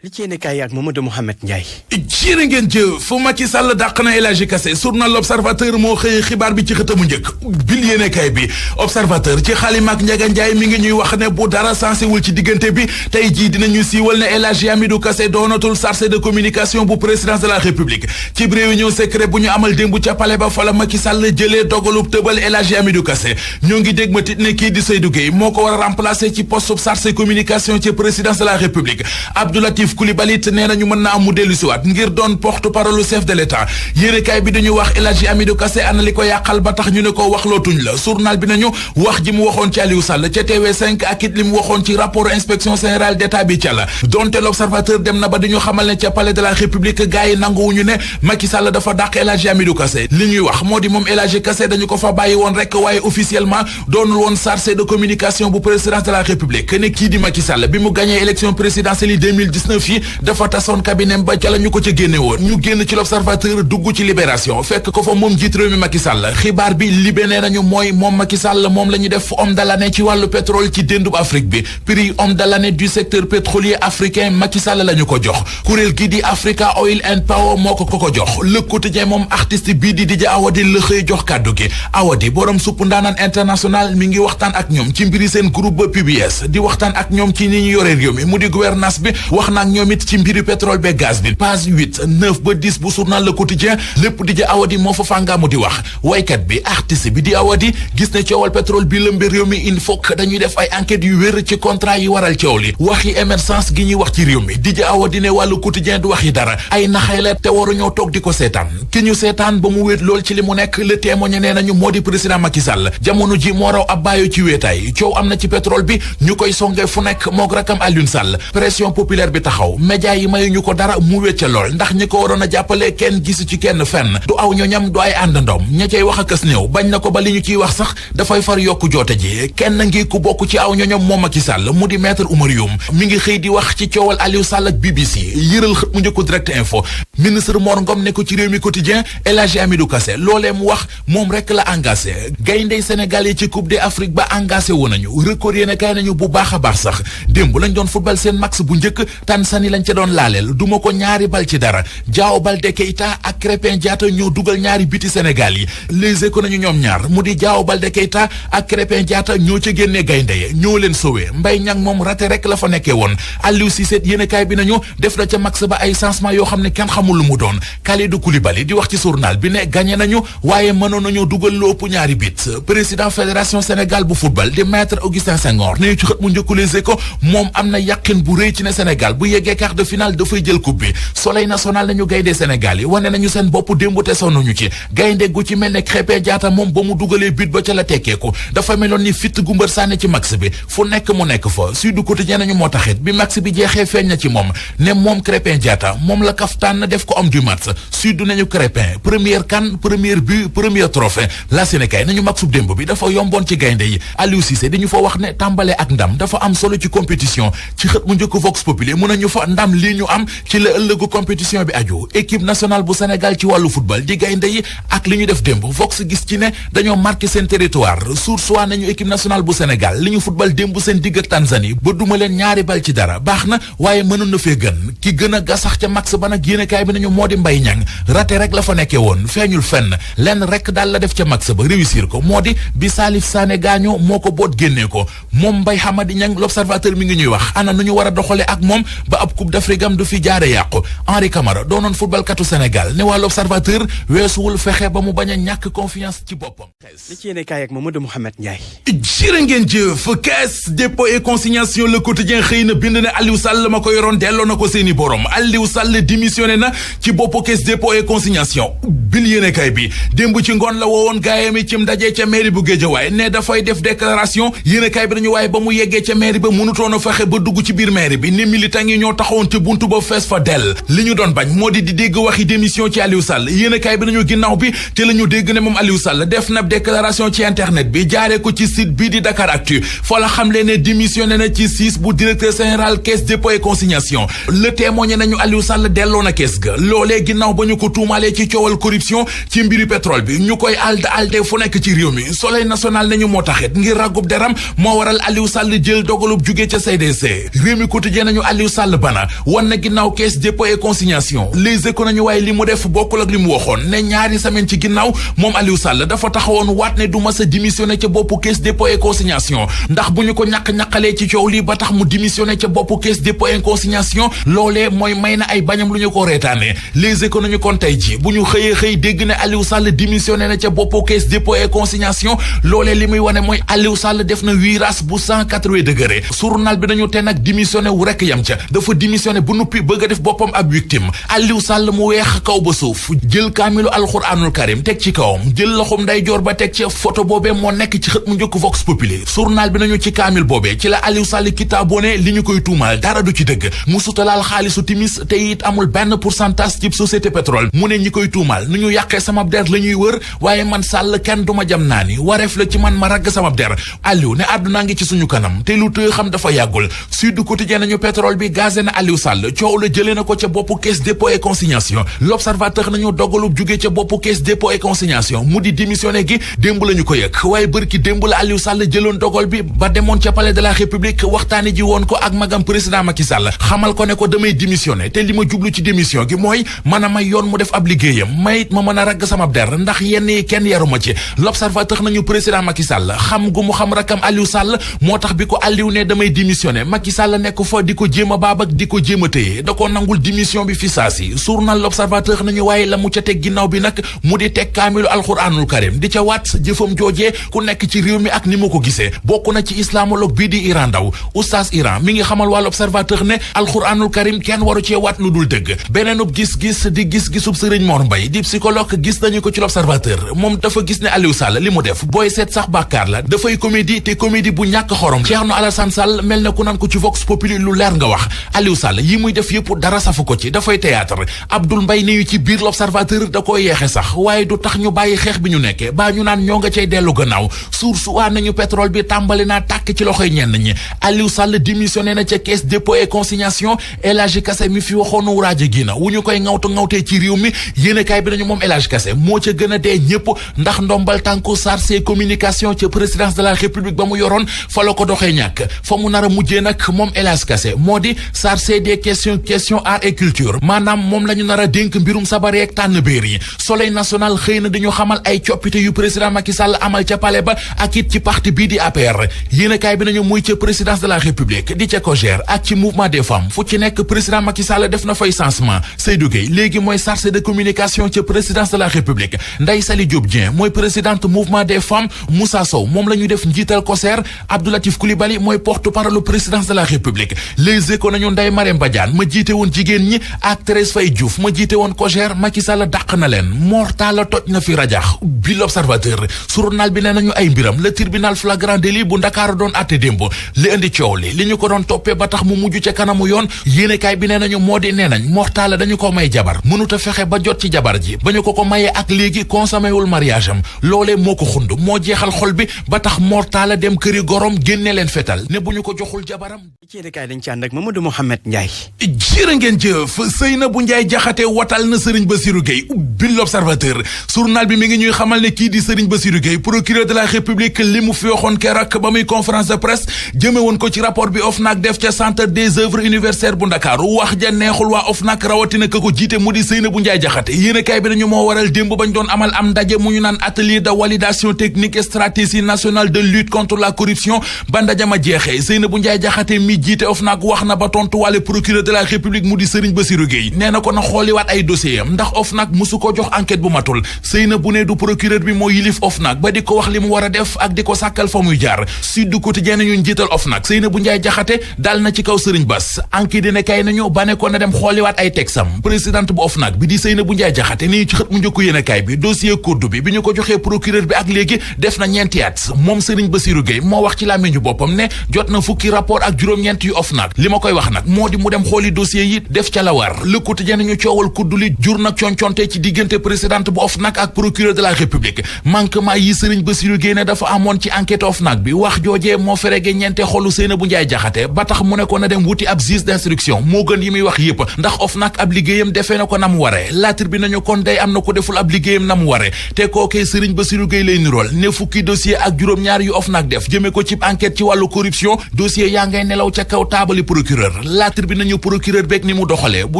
li ci yéene kaay ak Mamadou Mouhamed Ndiaye. jërë ngeen jëf fu Macky Sall dàq na El Hadji Kassé journal L'Observateur moo xëy xibaar bi ci xëtamu njëkk bil yéene kaay bi Observateur ci xalima ak Ndiaga Ndiaye mi ngi ñuy wax ne bu dara sensewul ci diggante bi tey jii dinañu siiwal ne El Hadji Amidou Kassé doonatul chargé de communication bu présidence de la République ci réunion secret bu ñu amal démb ca palais ba fa la Macky Sall jëlee dogalub tëbal El Hadji Amidou Kassé ñoo ngi dégg ma tit ne kii di Seydou Gueye moo ko war a remplacer ci poste chargé communication ci présidence de la République Abdou Latif Coulibaly nee nañu mën na am mu dellu siwaat ngir doon porte-parole chef de l'État yéenekaay bi dañu wax El Hadji Amidou Kassé ana li ko yàqal ba tax ñu ne ko wax lootuñ la journal bi nañu wax ji mu waxoon ci Aliou Sall ca TV5 ak it li mu waxoon ci rapport inspection générale d'État bi ca la donte L'Observateur dem na ba dañu xamal ne ca palais de la République gars yi nanguwuñu ne Macky Sall dafa dàq El Hadji Amidou Kassé li ñuy wax moo di moom El Hadji Kassé dañu ko fa bàyyi woon rek waaye officiellement doonul woon chargé de communication bu présidence de la République ne kii di Macky Sall bi mu gagné élection présidentielle yi 2019 yi dafa tasoon cabinet ba ca la ñu ko ca génne woon ñu génn ci L'Observateur dugg ci Libération fekk ko fa moom jiit réew mi Macky Sall xibaar bi libé nee nañu mooy moom Macky Sall moom la ñu def homme de l'année ci wàllu pétrole ci déndub Afrique bi prix homme de l'année du secteur pétrolier africain Macky Sall la ñu ko jox kuréel gi di Africa Oil and Power moo ko jox Le Quotidien moom artiste bii di DJ Awadi la xëy jox kàddu gi Awadi borom supp ndaanaan international mi ngi waxtaan ak ñoom ci mbiri seen groupe PBS di waxtaan ak ñoom ci ni ñu yore réew mi mu di gouvernance bi wax na ak ñoom it ci mbiri pétrole be gaz bi page 8 9 ba 10 bu journal Le Quotidien lépp DJ Awadi moo fa fàngaamu di wax waykat bi artiste bi di Awadi gis ne coowal pétrole bi lëmbe réew mi il faut que dañuy def ay enquêtes yu wér ci contrat yi waral coow li waxi émergence gi ñuy wax ci réew mi DJ Awadi ne wàllu Quotidien du wax yi dara ay naxay la te waruñoo toog di ko seetaan ki ñu seetaan ba mu wéet lool ci li mu nekk Le Témoin nee nañu moo di président Macky Sall jamono ji moo raw ab bàyyo ci wéetaay coow am na ci pétrole bi ñu koy songe fu nekk moog rakam Alioune Sall pression populaire bi taxaw média yi mayuñu ko dara mu wécca lool ndax ñi ko waroon a jàppale kenn gisu ci kenn fenn du aw ñoñam du ay àndandoom ña cay wax akas néew bañ na ko ba li ñu ciy wax sax dafay far yokku joote ji kenn ngi ku bokk ci aw ñoñam moom Macky Sall mu di maître Oumar Youm mi ngi xëy di wax ci coowal Aliou Sall ak BBC yëral xët mu njëkku Direct Info ministre Mor Ngom ne ko ci réew mi quotidien El Hadji Amidou Kassé loolee mu wax moom rek la engagé gayndey Sénégal yi ci Coupe d'Afrique ba engagé woon nañu record yéene kay nañu bu baax a baax sax démb lañ doon football seen match bu njëkk Tanzanie lañ ca doon laaleel duma ko ñaari bal ci dara Diao Baldé Keita ak Krépin Diatta ñoo dugal ñaari biti Sénégal yi Les Échos nañu ñoom ñaar mu di Diao Baldé Keita ak Krépin Diatta ñoo ca génnee gaynde ñoo leen sowee Mbaye Niang moom raté rek la fa nekkee woon Aliou Cissé yéenekaay bi nañu def na ca max ba ay changement yoo xam ne kenn xamul lu mu doon Kalidou Koulibaly di wax ci journal bi ne gagné nañu waaye mënoon nañoo dugal lu ëpp ñaari bit président fédération Sénégal bu football di maître Augustin Senghor ne ci xët mu njëkku Les Échos moom am na yàqin bu rëy ci ne Sénégal bu yeggee quart de finale dafay jël coupe bi Soleil national nañu gaynde Sénégal yi wane nañu seen bopp démb te sonnuñu ci gaynde gu ci mel ne Krépin Diatta moom ba mu dugalee but ba ca la tekkeeku dafa meloon ni fitt gu mbër sànni ci max bi fu nekk mu nekk fa Sud Quotidien nañu moo taxit bi max bi jeexee feeñ na ci moom ne moom Krépin Diatta moom la kaftaan def ko homme du match Sud nañu Krépin première CAN premier but premier trophée la Sénégal nañu maxub démb bi dafa yomboon ci gaynde yi Aliou Cissé dañu fa wax ne tàmbale ak ndam dafa am solo ci compétition ci xët mu njëkk Vox Populi mën nañu fa ndam lii ñu am ci la ëllëgu compétition bi aju équipe nationale bu Sénégal ci wàllu football di gaynde yi ak li ñu def démb Vox gis ci ne dañoo marqué seen territoire source waa nañu équipe nationale bu Sénégal li ñu football démb seen digg ak Tanzanie ba duma leen ñaari bal ci dara baax na waaye mënoon na fee gën ki gën a gasax ca max ba nag yéenekaay bi nañu moo di Mbaye Niang raté rek la fa nekkee woon feeñul fenn lenn rek daal la def ca max ba réussir ko moo di bi Salif Sané gaañoo moo ko boot génnee ko moom Mbaye Hamadi Niang L'Observateur mi ngi ñuy wax ana nu ñu war a doxale ak moom ba ab coupe d'Afrique am du fi jaare yàqu Henri Camara doonoon football katu Sénégal ne waa L'Observateur weesuwul fexe ba mu bañ a ñàkk confiance ci boppam. li ci yéene kaay ak Mamadou Mouhamed Ndiaye. jërë ngeen jëf Caisse dépôt et consignation Le Quotidien xëy na bind ne Aliou Sall ma ko yoroon delloo na ko seeni borom Aliou Sall démissionné na ci boppu Caisse dépôt et consignation bil yéene kaay bi démb ci ngoon la woowoon gaayam yi cim daje ca mairie bu Guédiawaye ne dafay def déclaration yéene kaay bi dañu waaye ba mu yeggee ca mairie ba mënutoon a fexe ba dugg ci biir mairie bi ni militant yi ñoo taxawoon te buntu ba fees fa dell li ñu doon bañ moo di dégg waxi démission ci Aliou Sall yéene kaay bi dañu ginnaaw bi te la ñu dégg ne moom Aliou Sall def na déclaration ci internet bi jaaree ko ci site bii di Dakaractu fa la xamle ne démissionné na ci siis bu directeur général Caisse dépôt et consignation Le Témoin nañu Aliou Sall delloo na kees ga loolee ginnaaw ba ñu ko tuumaalee ci coowal corruption ci mbiri pétrole bi ñu koy alde fu nekk ci réew mi Soleil national nañu moo taxit ngir ràggub deram moo waral Aliou Sall jël dogalub jugee ca CDC réew mi quotidien nañu Aliou Sall Sall bana wan na ginnaaw caisse dépôt et consignation. Les Échos nañu waaye li mu def bokkul ak li mu waxoon ne ñaari semaine ci ginnaaw moom Aliou Sall dafa taxawoon waat ne du ma sa démissionné ca boppu caisse dépôt et consignation ndax bu ñu ko ñàq-ñàqalee ci coow li ba tax mu démissionné ca boppu caisse dépôt et consignation loolee mooy may na ay bañam lu ñu ko reetaane. Les Échos nañu kon tey ji bu ñu xëyee dégg ne Aliou Sall démissionné na ca boppu caisse dépôt et consignation loolee li muy wane mooy Aliou Sall def na virage bu 180 degré. Journal bi nañu te nag démissionné wu rekk yam ca dafa démissionné bu nuppi bëgg a def boppam ab victime. Aliou Sall mu weex kaw ba suuf jël kaamilu alxuraanul karim teg ci kawam jël loxum ndeyjoor ba teg ci photo boobee moo nekk ci xët mu njëkk Vox Populi. Journal bi nañu ci kaamil boobee ci la Aliou Sall kitaabone li ñu koy tuumal dara du ci dëgg mu sutalaal xaalisu timis te it amul benn pourcentage ci société pétrole mu ne ñi koy tuumal nu ñu yàqee sama der la ñuy wër waaye man Sall kenn du ma jam naa ni wareef la ci man ma ragg sama der. Aliou ne àdduna ngi ci suñu kanam te lu tëy xam dafa yàggul. Sud Quotidien nañu pétrole bi gazé na Aliou Sall coow la jëlee na ko ca boppu caisse dépôt et consignation. L'Observateur nañu dogalub jugee ca boppu caisse dépôt et consignation mu di démissionné gi démb la ñu ko yëg waaye bërki démb la Aliou Sall jëloon dogal bi ba demoon ca palais de la République waxtaani ji woon ko ak magam président Macky Sall xamal ko ne ko damay démissionné te li ma jublu ci démission gi mooy mën a may yoon mu def ab liggéeyam mayit ma mën a ragg sama der ndax yenn yi kenn yaruma ci. L'Observateur nañu président Macky Sall xam gu mu xam rakam Aliou Sall moo tax bi ko Aliou ne damay démissionné Macky Sall nekk fa di ko jéem a baab ak di ko jéem a téye da ko nangul démission bi fi saasi. Journal L'Observateur nañu waaye la mu ca teg ginnaaw bi nag mu di teg kaamilu alxuraanul karim di ca waat jëfam joojee ku nekk ci réew mi ak ni ma ko gisee bokk na ci islamologue bii di Iran Ndaw oustaz Iran mi ngi xamal waa L'Observateur ne alxuraanul karim kenn waru cee waat lu dul dëgg. beneenub gis-gis di gis-gisub Serigne Mor Mbaye di psychologue gis nañu ko ci L'Observateur moom dafa gis ne Aliou Sall li mu def booy seet sax bàkkaar la dafay comédie te comédie bu ñàkk xorom. Thierno Alassane Sall mel na ku naan ko ci Vox Populi lu leer nga wax Aliou Sall yi muy def yëpp dara safu ko ci dafay théâtre. Abdoul Mbaye ni ci biir L'Observateur da koy yeexe sax waaye du tax ñu bàyyi xeex bi ñu nekkee baa ñu naan ñoo nga cay dellu gannaaw. Source waa nañu pétrole bi tàmbali naa tàkk ci loxoy ñenn ñi Aliou Sall démissionné na ca caisse dépôt et consignation. El Hadji Kassé mi fi waxoonu wuraaje gi na wu ñu koy ŋawtee ci réew mi yéenekaay bi nañu moom El Hadji Kassé moo ca gën a dee ñëpp ndax ndombal tànku chargé communication ca présidence de la République ba mu yoroon fa la ko doxee ñàkk fa mu nar a mujjee nag moom El Hadji Kassé moo di chargé des questions art et culture maanaam moom la ñu nar a dénk mbirum sabar yeeg tànn béer yi. Soleil national xëy na dañu xamal ay coppite yu président Macky Sall amal ca palais ba ak it ci parti bii di APR yéenekaay bi nañu muy ca présidence de la République di ca COJER ak ci mouvement des femmes fu ci nekk président Macky Sall def na fay changement. Seydou Gueye léegi mooy chargé de communication ca présidence de la République Ndeye Saly Diop Dieng mooy présidente mouvement des femmes Moussa Sow moom la ñu def njiital COJER Abdou Latif Coulibaly mooy porte-parole présidence de la République. Les Échos nañu Ndeye Marème Badiane ma jiite woon jigéen ñi ak Thérèse Faye Diouf ma jiite woon COJER Macky Sall dàq na leen mortala toj na fi rajax bi L'Observateur. Journal bi nee nañu ay mbiram le tribunal flagrant délit bu Ndakaaru doon àtte démb li indi coow li ñu ko doon toppee ba tax mu mujj ca kanamu yoon yéenekaay bi nee nañu moo di nee nañ mortala dañu ko may jabar mënut a fexe ba jot ci jabar ji ba ñu ko mayee ak léegi consommé wul mariage am loolee moo ko xund moo jeexal xol bi ba tax mortala dem këri gorom génne leen fetal ne bu ñu ko joxul jabaram. ci yéenekaay dañ ci ànd ak Mamadou Mouhamed Ndiaye. jërë ngeen jëf Seynabou Ndiaye Jaxate watal na Serigne Bassirou Gueye bi L'Observateur. Journal bi mi ngi ñuy xamal ne kii di Serigne Bassirou Gueye procureur de la République li mu fi waxoon keroog ba muy conférence de presse jëme woon ko ci rapport bi OFNAC def ca centre des œuvres universitaires bu Ndakaaru wax ja neexul waa OFNAC rawatina ka ko jiite mu di Seynabou Ndiaye Jaxate yéenekaay bi nañu moo waral démb bañ doon amal am ndaje mu ñu naan atelier de validation technique et stratégie nationale de lutte contre la corruption ba ndaje ma jeexee Seynabou Ndiaye Jaxate mi jiite OFNAC wax na ba tontu wàlle procureur de la République mu di Serigne Bassirou Gueye nee na ko na xooliwaat ay dossier am ndax OFNAC musu ko jox enquête bu matul Seynabou ne du procureur bi moo yilif OFNAC ba di ko wax li mu war a def ak di ko sàkkal fa muy jaar. Sud Quotidien ñu njiital OFNAC Seynabou Ndiaye Jaxate dal na ci kaw Serigne Bass enquête dina kay nañu ba ne ko na dem xooliwaat ay texam présidente bu OFNAC bi di Seynabou Ndiaye Jaxate nii ci xët mu njëkku yéenekaay bi dossier kurdu bi ñu ko joxee procureur bi ak léegi def na ñeenti at moom Serigne Bassirou Gueye moo wax ci làmmiñu boppam ne jot na fukki rapport ak juróom-ñeent yu OFNAC li ma koy wax nag moo di mu dem xooli dossier yi def ca la war. Le Quotidien ñu coowal kurdu li jur nag conconte ci diggante présidente bu OFNAC ak procureur de la République manquement yi Serigne Bassirou Gueye ne dafa amoon ci enquête OFNAC bi wax joojee moo ferege ñeente xolu Seynabou Ndiaye Jaxate ba tax mu ne ko na dem wuti ab juge d'instruction moo gën yi muy wax yëpp ndax OFNAC ab liggéeyam defee na ko na mu waree laatir bi nañu kon day am na ko deful ab liggéeyam na mu waree te kookee Serigne Bassirou Gueye lay nirool ne fukki dossier ak juróom-ñaar yu OFNAC def jëmee ko ci enquête ci wàllu corruption dossier yaa ngay nelaw ca kaw taabali procureur La Tribune nañu procureur beeg ni mu doxalee bu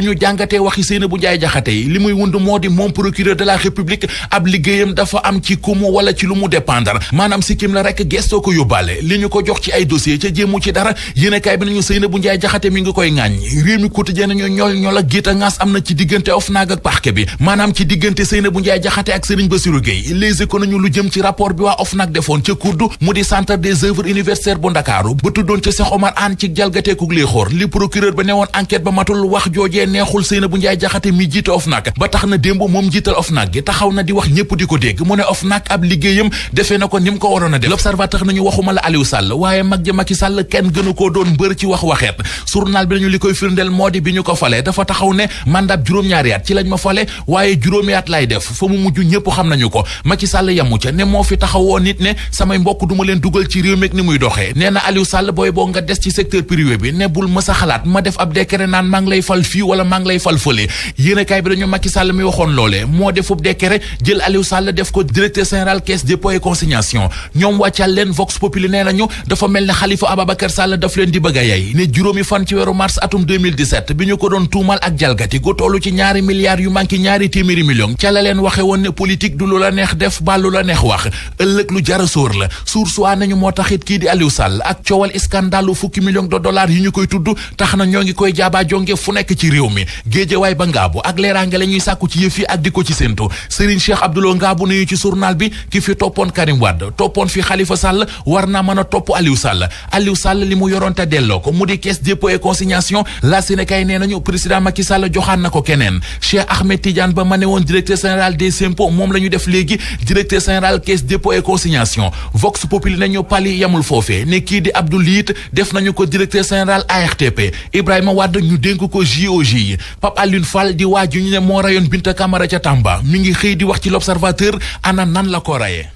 ñu jàngatee waxi Seynabou Ndiaye Diakhaté yi li muy wund moo di moom procureur de la République ab liggéeyam dafa am ci kumu wala ci lu mu dépendre maanaam sikkim la rek gestoo ko yóbbaale li ñu ko jox ci ay dossier ca jéemu ci dara yéenekaay bi nañu Seynabou Ndiaye Diakhaté mi ngi koy ŋàññ réew mi quotidien nañu ñol ak gétt a ŋaas am na ci diggante OFNAC ak parquet bi maanaam ci diggante Seynabou Ndiaye Diakhaté ak Serigne Bassirou Gueye Les Échos nañu lu jëm ci rapport bi waa OFNAC defoon ca COUD mu di centre des œuvres universitaires bu Ndakaaru ba tuddoon ca Cheikh Omar Anne ci jalgateekug lii xoor li procureur ba newoon enquête ba matul wax joojee neexul Seynabou Ndiaye Diakhaté mi jiite OFNAC ba tax na démb moom jiital OFNAC gi taxaw na di wax ñëpp di ko dégg mu ne OFNAC ab liggéeyam defee na ko ni mu ko waroon a def L'Observateur nañu waxuma la Aliou Sall waaye mag ja Macky Sall kenn gënu koo doon mbër ci wax waxeet journal bi nañu li koy firndeel moo di bi ñu ko fale dafa taxaw ne mandat juróom-ñaari at ci lañ ma fale waaye juróomi at lay def fa mu mujj ñëpp xam nañu ko Macky Sall yamu ca ne moo fi taxawoo nit ne samay mbokk duma leen dugal ci réew meeg ni muy doxee nee na Aliou Sall booy boo nga des ci secteur privé bi ne bul mës a xalaat ma def ab décret naan maa ngi lay fal fii wala maa ngi lay fal fële yéenekaay bi dañu Macky Sall mi waxoon loolee moo defub décret jël Aliou Sall def ko directeur général caisse dépôt et consignation ñoom wàccal leen Vox Populi nee nañu dafa mel ne Khalifa Ababacar Sall daf leen di bëgg a yey ne juróomi fan ci weeru mars atum 2017 bi ñu ko doon tuumal ak jalgati gu tollu ci ñaari milliards yu manqué ñaari téeméeri millions ca la leen waxe woon ne politique du lu la neex def ba lu la neex wax ëllëg lu jara sóor la source nañu moo taxit kii di Aliou Sall ak coowal scandalu fukki millions de dollars yi ñu koy tudd tax na ñoo ngi koy jaaba jonge fu nekk ci réew mi géejewaay ba ngaabu ak leeraange la ñuy sàkku ci yëf yi ak di ko ci séntu Serigne Cheikh Abdoulaye Ngaabu nañu ci journal bi ki fi toppoon Karim Wade toppoon fi Khalifa Sall war naa mën a topp Aliou Sall li mu yoroon te delloo ko mu di caisse dépôt et consignation la Sénégal nee nañu président Macky Sall joxaan na ko keneen Cheikh Ahmed Tidiane Ba ma ne woon directeur général des impôts moom la ñu def léegi directeur général caisse dépôt et consignation Vox Populi nañu pali yamul foofee ne kii di Abdou Liit def nañu ko directeur général ARTP Ibrahima Wade ñu dénk ko JOJ yi Pape Alioune Fall di waaju ñu ne moo rayoon Binta Camara ca Tamba mi ngi xëy di wax ci L'Observateur ana nan la ko rayee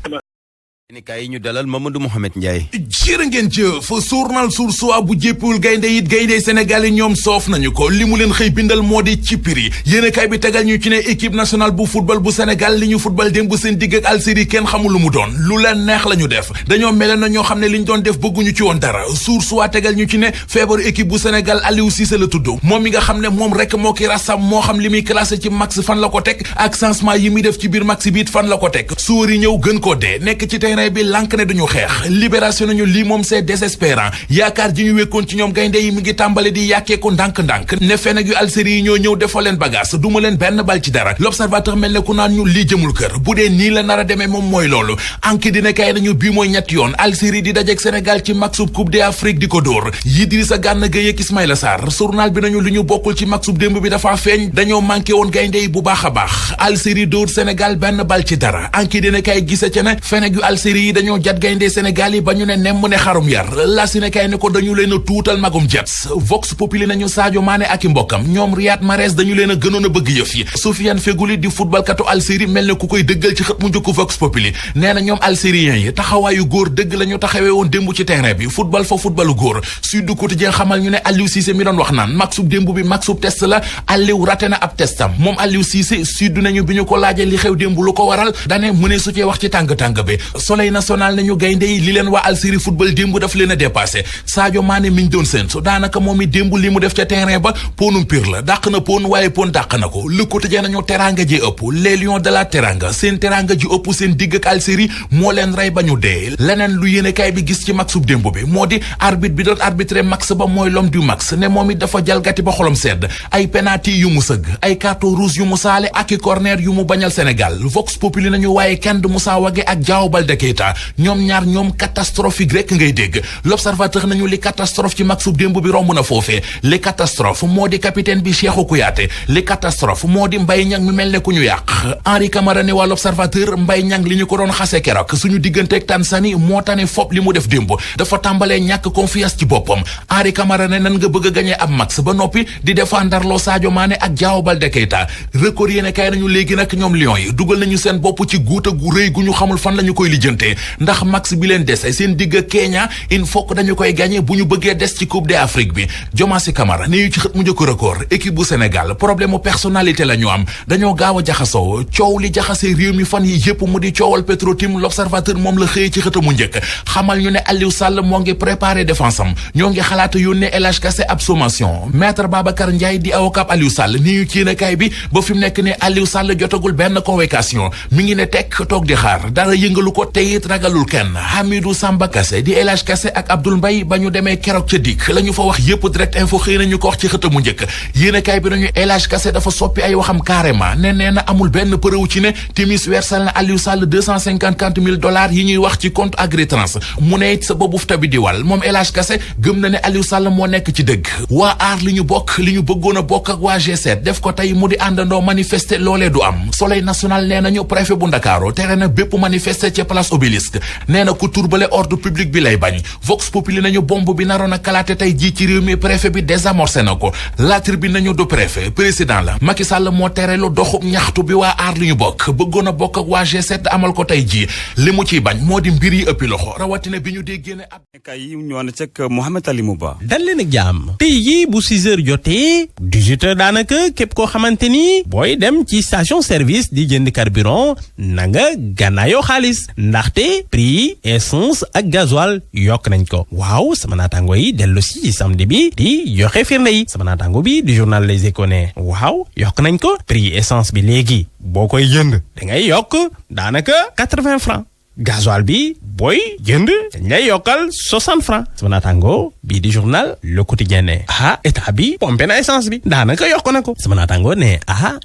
yéenekaay yi ñu dalal Mamadou Mouhamed Ndiaye. jërë ngeen jëf journal Source A bu jéppul gaynde it gaynde Sénégal yi ñoom soof nañu ko li mu leen xëy bindal moo di ci prix yéenekaay bi tegal ñu ci ne équipe nationale bu football bu Sénégal li ñu football démb seen digg ak Algérie kenn xamul lu mu doon lu leen neex la ñu def dañoo mel na ñoo xam ne li ñu doon def bëgguñu ci woon dara Source A tegal ñu ci ne feebaru équipe bu Sénégal Aliou Cissé la tudd moom mi nga xam ne moom rek moo ki rasam moo xam li muy classé ci max fan la ko teg ak changement yi muy def ci biir max biit fan la ko teg suur yi ñëw gën koo dee nekk ci terrain bi lànk ne duñu xeex libération nañu lii moom c'est désespérant yaakaar ji ñu wékkoon ci ñoom gaynde yi mi ngi tàmbale di yàkkeeku ndànk-ndànk ne feneg yu Algérie yi ñoo ñëw defoo leen bagage duma leen benn bal ci dara L'Observateur mel ne ku naan ñu lii jëmul kër bu dee nii la nar a demee moom mooy loolu anki dina kay nañu bii mooy ñetti yoon Algérie di dajeek Sénégal ci maxub coupe d'Afrique di ko dóor Idrissa Gana Gueye ak Ismaïla Sarr journal bi nañu li ñu bokkul ci maxub démb bi dafa feeñ dañoo manqué woon gaynde yi bu baax a baax Algérie dóor Sénégal benn bal ci dara anki dina kay gise ca ne feneg yu Algérie yi dañoo jat gaynde Sénégal yi ba ñu ne nemm ne xarum yar la si ne kay ne ko dañu leen a tuutal magum Jets Vox Populi nañu Sadio Mané ak i mbokkam ñoom Riyad Mahrez dañu leen a gënoon a bëgg yëf yi Soufiane Feghouli di footballkatu Algérie mel ne ku koy dëggal ci xët mu njëkk Vox Populi nee na ñoom algériens yi taxawaayu góor dëgg la ñu taxawee woon démb ci terrain bi football fa footballu góor Sud Quotidien xamal ñu ne Aliou Cissé mi doon wax naan maxub démb bi maxub test la Aliou raté na ab testam moom Aliou Cissé Sud nañu bi ñu ko laajee li xew démb lu ko waral dane mu ne su cee wax ci tàng-tàng bi Soleil national nañu gaynde yi li leen waa Algérie football démb daf leen a dépassé Sadio Mané mi ñu doon séentu daanaka moom i démb li mu def ca terrain ba ponum pire la dàq na pon waaye pon dàq na ko Le Quotidien nañu teranga ji ëpp les lions de la teranga seen teranga ji ëpp seen digg ak Algérie moo leen rey ba ñu dee leneen lu yéenekaay bi gis ci maxub démb bi moo di arbitre bi doon arbitré max ba mooy l'homme du max ne moom it dafa jalgati ba xolom sedd ay penalty yu mu sëgg ay carton rouge yu mu saale ak i corner yu mu bañal Sénégal Vox Populi nañu waaye kenn du Moussa Wagué ak Diao Baldé Keita ñoom ñaar ñoom catastrophique rek ngay dégg L'Observateur nañu li catastrophe ci maxub démb bi romb na foofee li catastrophe moo di capitaine bi Cheikhou Kouyaté li catastrophe moo di Mbaye Niang mi mel ne ku ñu yàq Henri Camara ne waa L'Observateur Mbaye Niang li ñu ko doon xase keroog suñu digganteeg Tanzanie moo tane fop li mu def démb dafa tàmbalee ñàkk confiance ci boppam Henri Camara ne nan nga bëgg a gañee ab max ba noppi di défendarloo Sadio Mané ak Diao Baldé Keita Record yéene kay nañu léegi nag ñoom Lions yi dugal nañu seen bopp ci guuta gu rëy gu ñu xamul fan la ñu koy lijjanti diggante ndax max bi leen des seen digg Kenya il faut que dañu koy gagné bu ñu bëggee des ci Coupe d'Afrique bi. Diomansy Kamara ni ñu ci xët mu njëkk record équipe bu Sénégal problème mu personnalité la ñu am dañoo gaaw a jaxasoo coow li jaxasee réew mi fan yi yëpp mu di coowal Petro-Tim l'Observateur moom la xëyee ci xëtamu njëkk xamal ñu ne Aliou Sall moo ngi préparé défense am ñoo ngi xalaata yónnee El Hadj Kassé ab sommation maître Babacar Ndiaye di avocat Aliou Sall ni ñu ci yéenekaay bi ba fi mu nekk ne Aliou Sall jotagul benn convocation mi ngi ne tekk toog di xaar dara yëngalu ko te it ragalul kenn Hamidou Samba Kassé di El Hadj Kassé ak Abdoul Mbaye ba ñu demee keroog ca dikk la ñu fa wax yëpp direct info xëy nañu ko wax ci xëtamu njëkk yéenekaay bi nañu El Hadj Kassé dafa soppi ay waxam carrément ne nee na amul benn preuve ci ne Timis wersal na Aliou Sall $254,000 yi ñuy wax ci compte Agritrans mu ne it sa boobu tabi di wal moom El Hadj Kassé gëm na ne Aliou Sall moo nekk ci dëgg waa aar li ñu bokk li ñu bëggoon a bokk ak waa G7 def ko tey mu di àndandoo manifester loolee du am Soleil national nee nañu préfet bu Ndakaaru tere na bépp manifester ca place Obélisque nee na ku turbale ordre public bi lay bañ Vox Populi nañu bomb bi naroon a kalaate tey jii ci réew mi préfet bi désamorcé na ko La Tribune nañu du préfet président la Macky Sall moo tere lu doxub ñaxtu bi waa aar li ñu bokk bëggoon a bokk ak waa G7 amal ko tey jii li mu ciy bañ moo di mbir yi ëppi loxo rawatina bi ñu déggee ne ab kay yi ñu woon cek Mouhamed Ali Mouba dal leen ak jàmm tey jii bu 6h jotee 18h daanaka képp koo xamante ni booy dem ci station service di jënd carburant na nga gànnaayoo xaalis ndaxte prix essence ak gasoil yokk nañ ko waaw sama naataango yi dellu si ci samedi bi di joxe firnde yi sama naataango bi di journal Les Échos ne waaw yokk nañ ko prix essence bi léegi boo koy jënd da ngay yokk daanaka 80 francs gasoil bi booy jënd dañ lay yokkal 60 francs sama naataango bii di journal Le Quotidien ne état bi pompé na essence bi daanaka yokk na ko sama naataango ne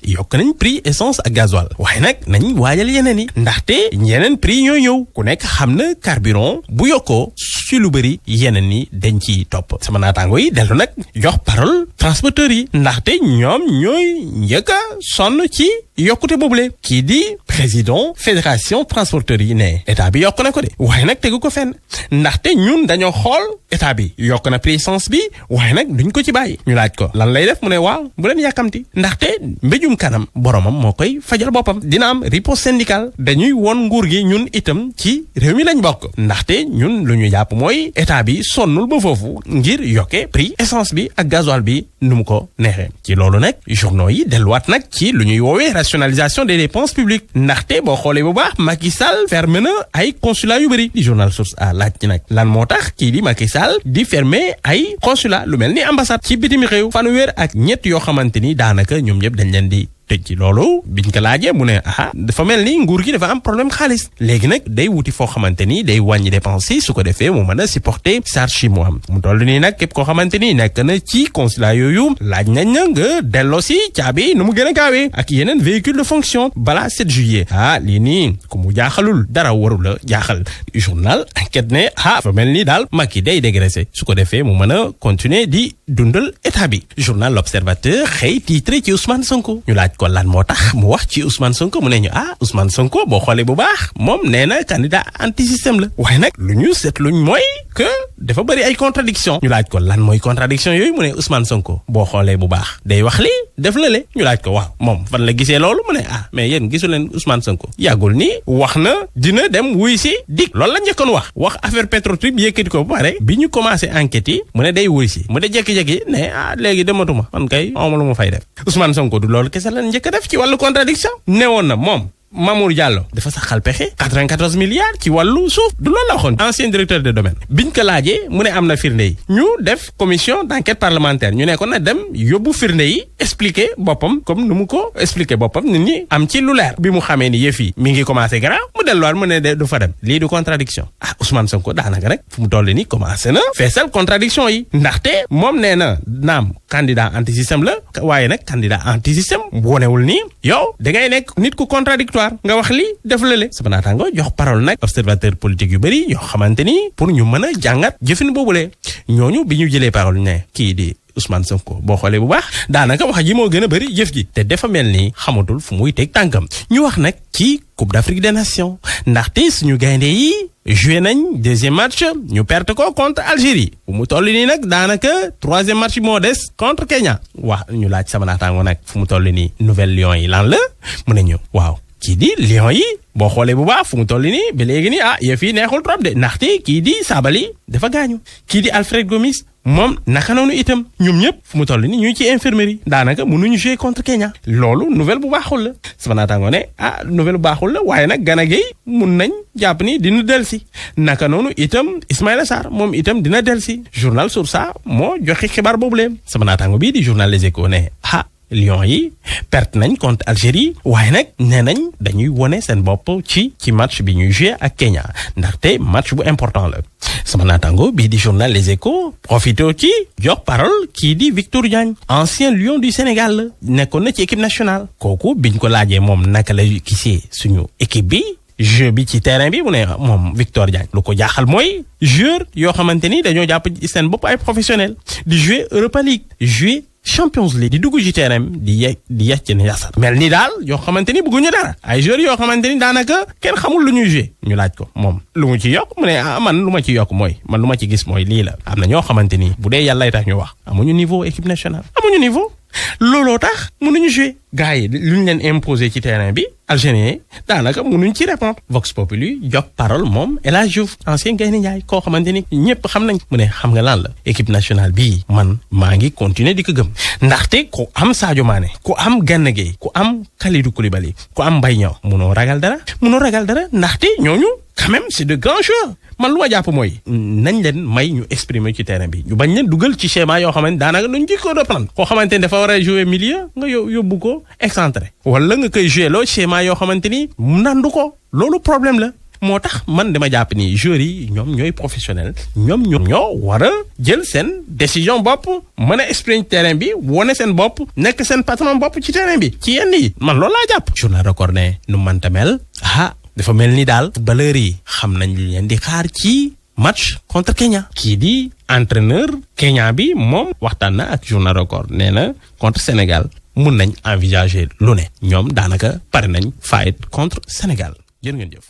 yokk nañ prix essence ak gasoil waaye nag nañ waajal yeneen yi ndaxte yeneen prix ñooy ñëw ku nekk xam na carburant bu yokkoo ci lu bëri yeneen yi dañ ci topp sama naataango yi dellu nag jox parole transporteurs yi ndaxte ñoom ñooy njëkk a sonn ci yokkute boobule kii di président fédération transporteurs yi ne état bi yokk na ko de waaye nag tegu ko fenn ndaxte ñun dañoo xool état bi yokk na prix essence bi waaye nag duñ ko ci bàyyi ñu laaj ko lan lay def mu ne waaw bu leen yàkkamti ndaxte mbéjum kanam boromam moo koy fajal boppam dina am riposte syndicale dañuy won nguur gi ñun itam ci réew mi lañ bokk ndaxte ñun lu ñu jàpp mooy état bi sonnul ba foofu ngir yokke prix essence bi ak gasoil bi nu mu ko neexee ci loolu nag journaux yi delluwaat nag ci lu ñuy woowee rationalisation des dépenses publiques ndaxte boo xoolee bu baax Macky Sall fermé na ay consulat yu bëri di journal Source A laaj ci nag lan moo tax kii di Macky Sall di fermer ay consulat lu mel ni ambassade ci bitim réew fanweer ak ñett yoo xamante ni daanaka ñoom ñëpp dañ leen di tëj ci loolu biñ ko laajee mu ne dafa mel ni nguur gi dafa am problème xaalis léegi nag day wuti foo xamante ni day wàññi dépense yi su ko defee mu mën a supporter charge yi mu am mu toll nii nag képp koo xamante ni nekk na ci consulat yooyu laaj nañ na nga delloo si caabi nu mu gën a gaawee ak yeneen véhicule de fonction balaa 7 juillet lii nii ku mu jaaxalul dara warul la jaaxal journal enquête ne dafa mel ni daal Macky day dégraissé su ko defee mu mën a continuer di dundal état bi journal L'Observateur xëy titre ci Ousmane Sonko ñu laaj ko lan moo tax mu wax ci Ousmane Sonko mu ne ñu Ousmane Sonko boo xoolee bu baax moom nee na candidat anti système la waaye nag lu ñu seetluñ mooy que dafa bëri ay contradiction ñu laaj ko lan mooy contradiction yooyu mu ne Ousmane Sonko boo xoolee bu baax day wax li def la le ñu laaj ko waaw moom fan la gisee loolu mu ne mais yéen gisu leen Ousmane Sonko yàggul ni wax na dina dem wuy si dik loolu la njëkkoon wax affaire Petro-Tim yëkkati ko ba pare bi ñu commencé enquête yi mu ne day wuy si mu de jékki-jékki ne léegi dematuma man kay awma lu ma fay def Ousmane Sonko du loolu kese la njëkk a def ci wàllu contradiction newoon na moom Mamour Diallo dafa saxal pexe 94 milliards ci wàllu suuf du loolu la waxoon ancien directeur de domaine biñ ko laajee mu ne am na firnde yi ñu def commission d'enquête parlementaire ñu ne ko na dem yóbbu firnde yi expliquer boppam comme nu mu ko expliquer boppam nit ñi am ci lu leer bi mu xamee ni yëf yi mi ngi commencé garaaw mu delluwaat mu ne du fa dem lii du contradiction Ousmane Sonko daanaka rek fu mu toll ni commencé na feesal contradiction yi ndaxte moom nee na naam candidat anti système la waaye nag candidat anti système wonewul nii yow da ngay nekk nit ku contradictoire nga wax li def la le sama naataango jox parole nag observateur politique yu bëri yoo xamante ni pour ñu mën a jàngat jëfin boobule ñooñu bi ñu jëlee parole ne kii di Ousmane Sonko boo xoolee bu baax daanaka wax ji moo gën a bëri jëf ji te dafa mel ni xamatul fu muy teg tànkam ñu wax nag ci Coupe d'Afrique des Nations ndaxte suñu gaynde yi joué nañ deuxième match ñu perte ko contre Algérie bu mu toll nii nag daanaka troisième match moo des contre Kenya ñu laaj sama naataango nag fu mu toll nii Nouvelle Lion yi lan la mu ne ñu waaw kii di Lions yi boo xoolee bu baax fu mu toll nii ba léegi nii yëf yi neexul trop de ndaxte kii di Sabaly dafa gaañu kii di Alfred Gomis moom naka noonu itam ñoom ñëpp fu mu toll nii ñu ngi ci infirmerie daanaka mënuñu jouer contre Kenya loolu nouvelle bu baaxul la sama naataango ne nouvelle bu baaxul la waaye nag Gana Gueye mun nañ jàpp ni dina delsi naka noonu itam Ismaïla Sarr moom itam dina delsi journal Source A moo joxe xibaar boobu leen sama naataango bii di journal Les Échos ne Lions yi perte nañ contre Algérie waaye nag nee nañ dañuy wone seen bopp ci match bi ñuy jouer ak Kenya ndaxte match bu important la sama naataango bii di journal Les Échos profité ci jox parole kii di Victor Diagne ancien Lion du Sénégal la nekkoon na ci équipe nationale kooku biñ ko laajee moom naka la gisee suñu équipe bi jeu bi ci terrain bi mu ne moom Victor Diagne lu ko jaaxal mooy joueur yoo xamante ni dañoo jàpp seen bopp ay professionnel di jouer Europa League jouer Champions League di dugg ci terrain di yecc ni yasar mel ni daal yoo xamante ni bëgguñu dara ay joueurs yoo xamante ni daanaka kenn xamul lu ñuy jouer ñu laaj ko moom lu mu ci yokk mu ne man lu ma ci yokk mooy man lu ma ci gis mooy lii la am na ñoo xamante ni bu dee yàllay tax ñu wax amuñu niveau équipe nationale amuñu niveau looloo tax mënuñu jouer gars yi luñ leen imposer ci terrain bi algérien daanaka mënuñ ci répondre Vox Populi jox parole moom El Hadji Diouf ancien Gaynde Njaay koo xamante ni ñëpp xam nañ mu ne xam nga lan la équipe nationale bii man maa ngi continuer di ko gëm ndaxte ku am Sadio Mané ku am Gana Gueye ku am Kalidou Koulibaly ku am Mbaye Niang munoo ragal dara ndaxte ñooñu quand même c'est de grands joueurs man lu ma jàpp mooy nañ leen may ñu exprimer ci terrain bi ñu bañ leen dugal ci schéma yoo xamante daanaka luñ jikkoo reprendre koo xamante ni dafa war a jouer milieu nga yóbbu ko excentré wala nga koy jouer loo schéma yoo xamante ni nandu ko loolu problème la moo tax man dama jàpp ni joueurs yi ñoom ñooy professionnel ñoom ñoo war a jël seen décision bopp mën a exprimer terrain bi wone seen bopp nekk seen patron bopp ci terrain bi ci yenn yi man loolu laa jàpp journal Record ne nu mënta mel dafa mel ni daal footballeur yi xam nañ li leen di xaar ci match contre Kenya kii di entraîneur Kenya bi moom waxtaan na ak journal Record nee na contre Sénégal mun nañ envisager lu ne ñoom daanaka pare nañ fight contre Sénégal jërë ngeen jëf